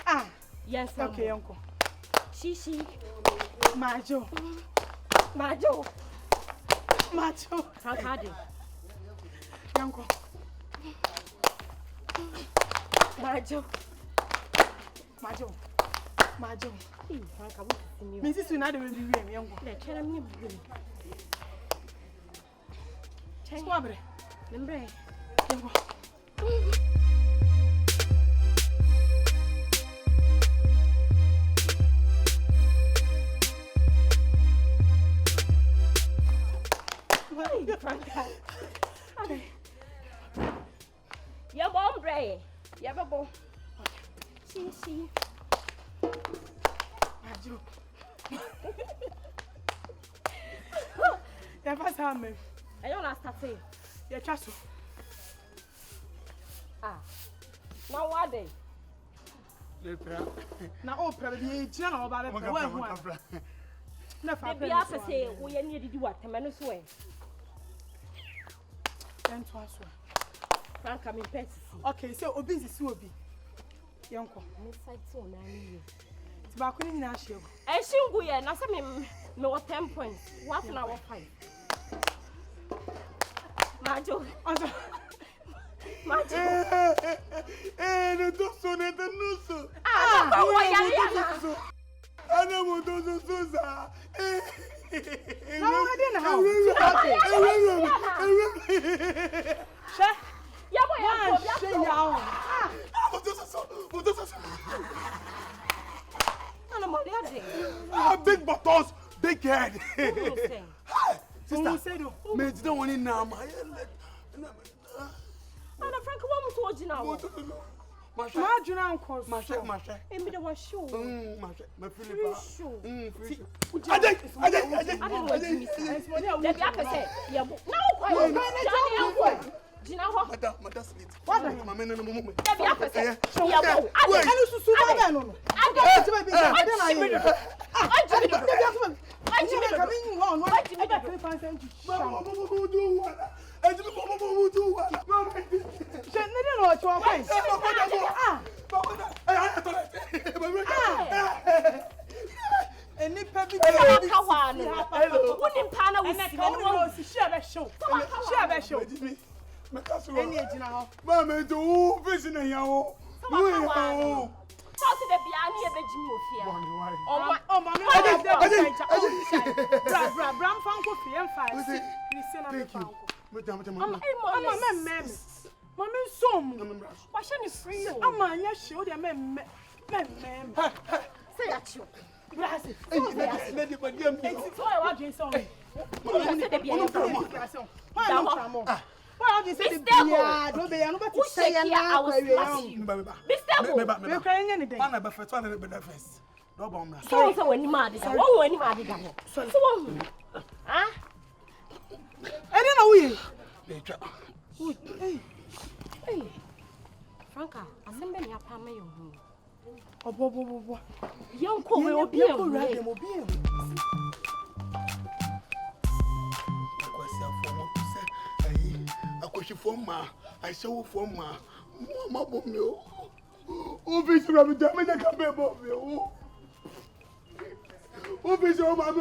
Ah, yes, okay, uncle. Shishi. Majo. Frankadi. Uncle. Majo. Franka, what is new? Mrs. Unada will be real, uncle. Let me Squabble. Remember. Franka. Your bomb bray. You have a bomb. See. Majo. Never saw me. I don't ask that thing. Your chasso. Now what day? Now, oh, probably, General about it. Maybe I say, we need to do what? A man way. Then to answer. Frank, I'm in pets. Okay, so obese will be. Uncle, Miss I saw 9 years. It's back in Nashville. I should go here, and I no 10 points. What's an hour 5? Majo. Non so ne tenuso. Ana mo do so sa. No, I didn't have. Big buttons, big head. Sister, me don't want it now. Ana Frank, what told you now? Margin uncle, Masha. And me the was shoe. My Philippa. I didn't know Jimmy said. Let me up and say, yeah, no, Gina, Madam Smith. What? My men in the moment. let me up and say, Franka, I'm sending you a pammy. Young Cool will be a I saw for my mama. Oh, Bishop, I'm damn it, I can't be above you. Oh, Bishop, I'm